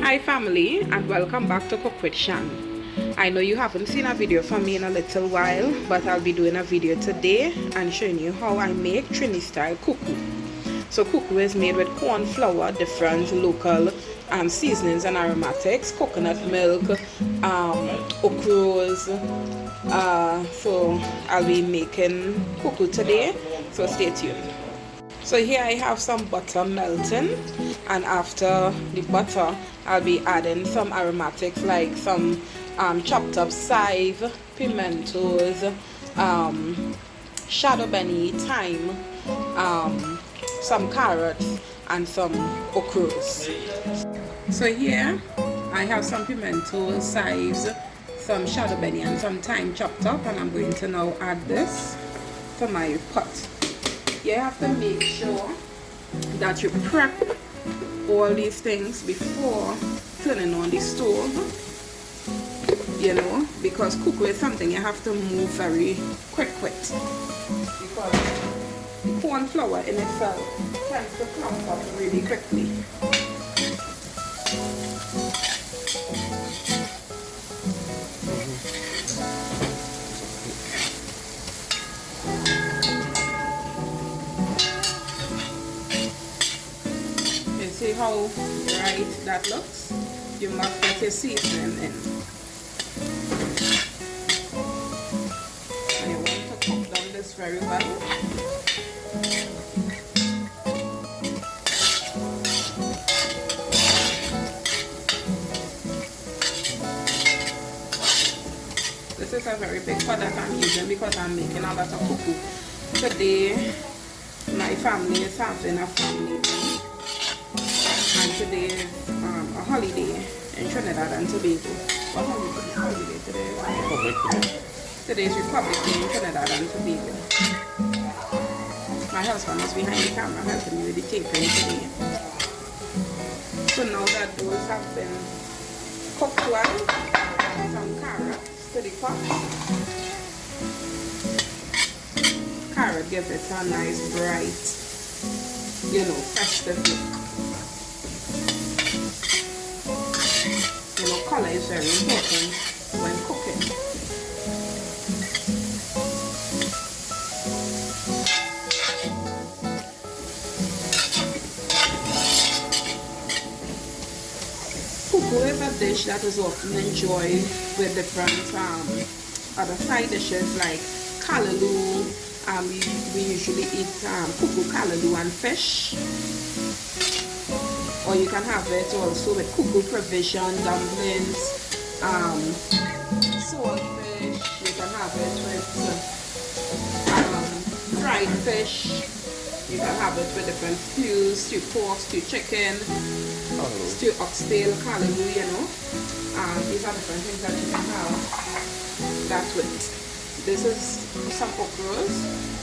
Hi family, and welcome back to Cook with Shan. I know you haven't seen a video from me in a little while, but I'll be doing a video today and showing you how I make Trinistyle COU COU. So COU is made with corn flour, different local seasonings and aromatics, coconut milk, ochros. So I'll be making COU today, so stay tuned. So here I have some butter melting, and after the butter I'll be adding some aromatics like some chopped up chive, pimentoes, shadow beni, thyme, some carrots and some ochros. So here I have some pimentoes, chives, some shadow beni and some thyme chopped up, and I'm going to now add this to my pot. You have to make sure that you prep all these things before turning on the stove, you know, because COU is something you have to move very quick with, because the corn flour in itself tends to clump up really quickly. See how bright that looks? You must get your seasoning in. And you want to cook down this very well. This is a very big pot that I'm using because I'm making a lot of COU COU. Today, my family is having a family day. And today is a holiday in Trinidad and Tobago. What holiday today? Today is Republic Day in Trinidad and Tobago. My husband is behind the camera helping me with the taping today. So now that those have been cooked well, add some carrots to the pot. Carrot gives it a nice bright, you know, festive look. Color is very important when cooking. COU is a dish that is often enjoyed with different other side dishes like callaloo. We usually eat COU callaloo and fish. Or you can have it also with COU provision, dumplings, swordfish. You can have it with fried fish. You can have it with different stews, stew pork, stew chicken, stew oxtail, callaloo, you know. These are different things that you can have that with. This is some ochros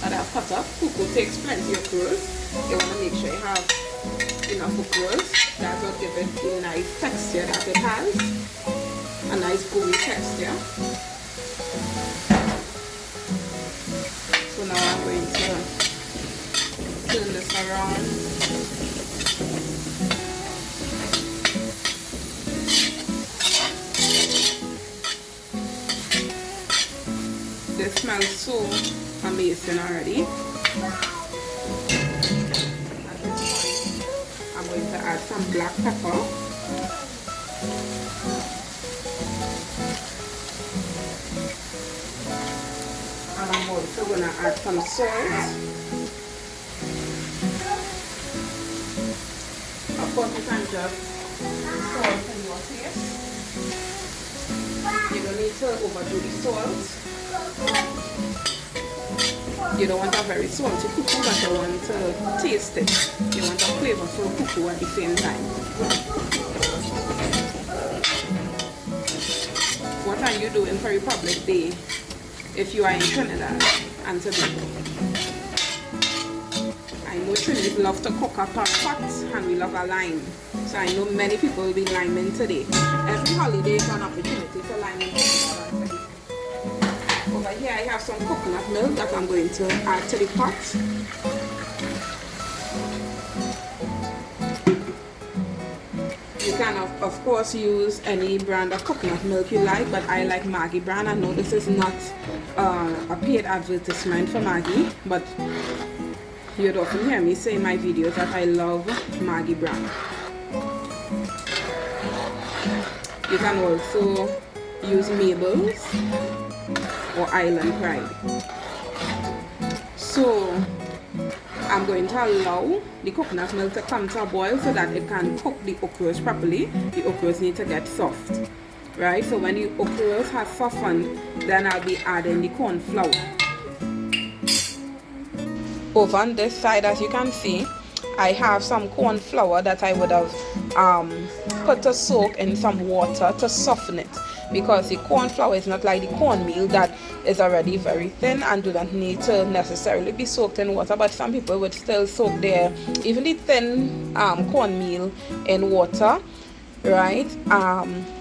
that I've cut up. COU takes plenty of ochros. You want to make sure you have enough ochros. That will give it the nice texture that it has, a nice gooey texture. So now I'm going to turn this around. This smells so amazing already. I'm going to add some black pepper. And I'm also going to add some salt. Of course, you can just salt in your taste. You don't need to overdo the salt. You don't want a very salty COU, but you want to taste it. You want a flavorful COU at the same time. What are you doing for Republic Day if you are in Trinidad and Tobago? I know Trinidad love to cook up a pot, and we love a lime. So I know many people will be liming today. Every holiday is an opportunity to lime in Trinidad. Over here I have some coconut milk that I'm going to add to the pot. You can of course use any brand of coconut milk you like, but I like Maggi brand. I know this is not a paid advertisement for Maggi, but you'd often hear me say in my videos that I love Maggi brand. You can also use Mabel's or Island Pride. So I'm going to allow the coconut milk to come to a boil so that it can cook the ochros properly. The ochros need to get soft, right? So when the ochros have softened, then I'll be adding the corn flour. Over on this side, as you can see, I have some corn flour that I would have put to soak in some water to soften it, because the corn flour is not like the cornmeal that is already very thin and do not need to necessarily be soaked in water, but some people would still soak their even the thin cornmeal in water, right?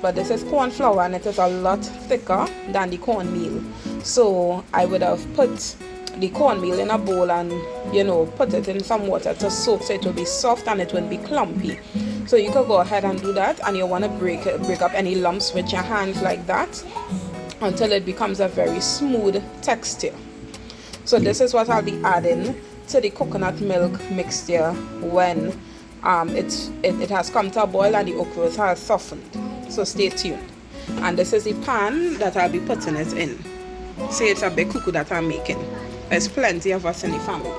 But this is corn flour and it is a lot thicker than the cornmeal, so I would have put the cornmeal in a bowl and, you know, put it in some water to soak so it will be soft and it won't be clumpy. So you could go ahead and do that, and you want to break up any lumps with your hands like that until it becomes a very smooth texture. So this is what I'll be adding to the coconut milk mixture when it has come to a boil and the ochros has softened. So stay tuned. And this is the pan that I'll be putting it in. See, it's a big coo-coo that I'm making. There's plenty of us in the family.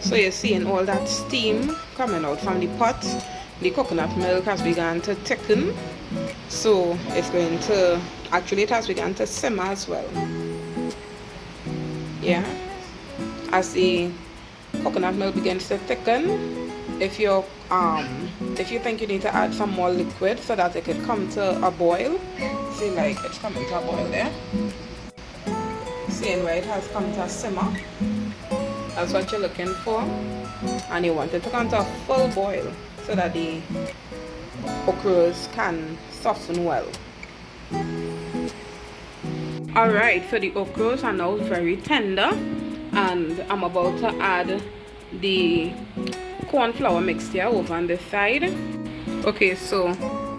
So you're seeing all that steam coming out from the pot. The coconut milk has begun to thicken, so it's going to, actually it has begun to simmer as well. Yeah, as the coconut milk begins to thicken, if you think you need to add some more liquid so that it could come to a boil, see, like it's coming to a boil there. Seeing where it has come to a simmer, that's what you're looking for, and you want it to come to a full boil so that the ochros can soften well. Alright, so the ochros are now very tender, and I'm about to add the corn flour mixture over on this side. Okay, so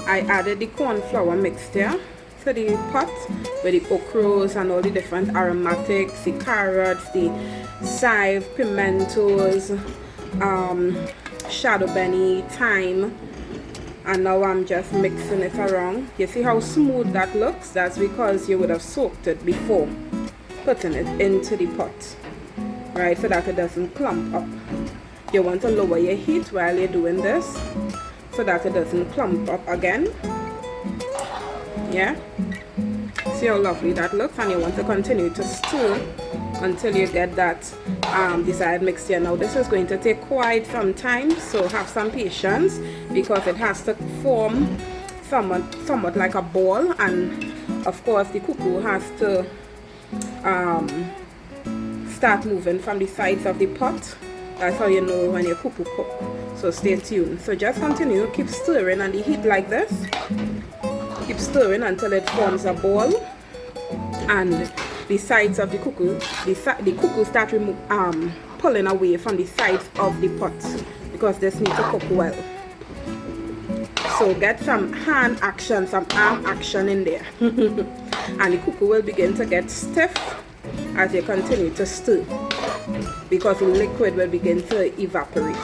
I added the corn flour mixture to the pot with the ochros and all the different aromatics, the carrots, the chive, pimentoes, shadow beni, thyme, and now I'm just mixing it around. You see how smooth that looks? That's because you would have soaked it before putting it into the pot, right, so that it doesn't clump up. You want to lower your heat while you're doing this so that it doesn't clump up again. Yeah, see how lovely that looks, and you want to continue to stir until you get that desired mixture. Now this is going to take quite some time, so have some patience because it has to form somewhat like a ball, and of course the coo-coo has to start moving from the sides of the pot. That's how you know when your coo-coo cook. So stay tuned. So just continue, keep stirring on the heat like this. Keep stirring until it forms a ball, and the sides of the coo-coo, the coo-coo start pulling away from the sides of the pot because this needs to cook well. So get some hand action, some arm action in there. And the coo-coo will begin to get stiff as you continue to stir, because the liquid will begin to evaporate.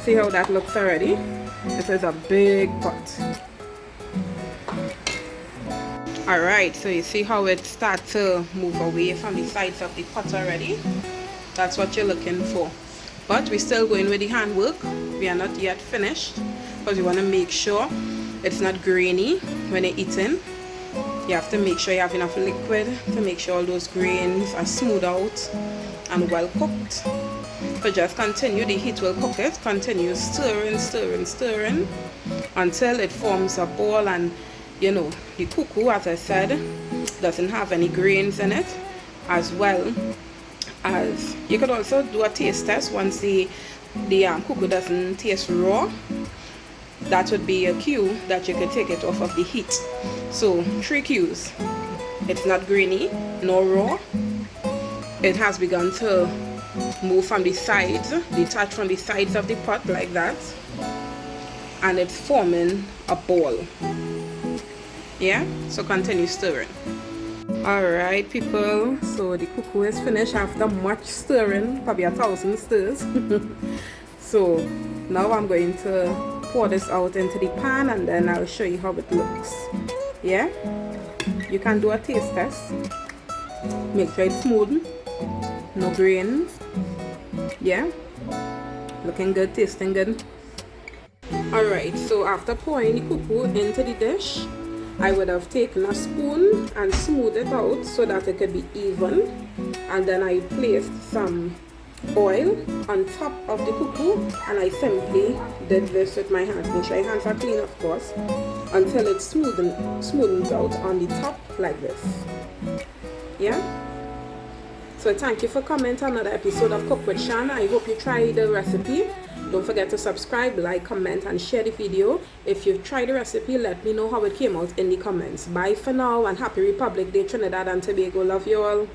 See how that looks already? This is a big pot. Alright, so you see how it starts to move away from the sides of the pot already? That's what you're looking for. But we're still going with the handwork. We are not yet finished, because you want to make sure it's not grainy when you're eating. You have to make sure you have enough liquid to make sure all those grains are smooth out and well cooked. So just continue, the heat will cook it. Continue stirring, stirring, stirring until it forms a ball. And you know, the coo-coo, as I said, doesn't have any grains in it, as well as you could also do a taste test. Once the coo-coo doesn't taste raw, that would be a cue that you could take it off of the heat. So 3 cues: it's not grainy nor raw, it has begun to move from the sides, detach from the sides of the pot like that, and it's forming a ball. Yeah, so continue stirring. Alright people, so the coo-coo is finished after much stirring, probably 1,000 stirs. So now I'm going to pour this out into the pan and then I'll show you how it looks. Yeah, you can do a taste test. Make sure it's smooth, no grains. Yeah, looking good, tasting good. Alright, so after pouring the coo-coo into the dish, I would have taken a spoon and smoothed it out so that it could be even, and then I placed some oil on top of the coo-coo and I simply did this with my hands. Make sure your hands are clean, of course, until it smoothens out on the top like this. Yeah, so thank you for coming to another episode of Cook with Shan. I hope you try the recipe. Don't forget to subscribe, like, comment and share the video. If you've tried the recipe, let me know how it came out in the comments. Bye for now and happy Republic Day, Trinidad and Tobago. Love you all.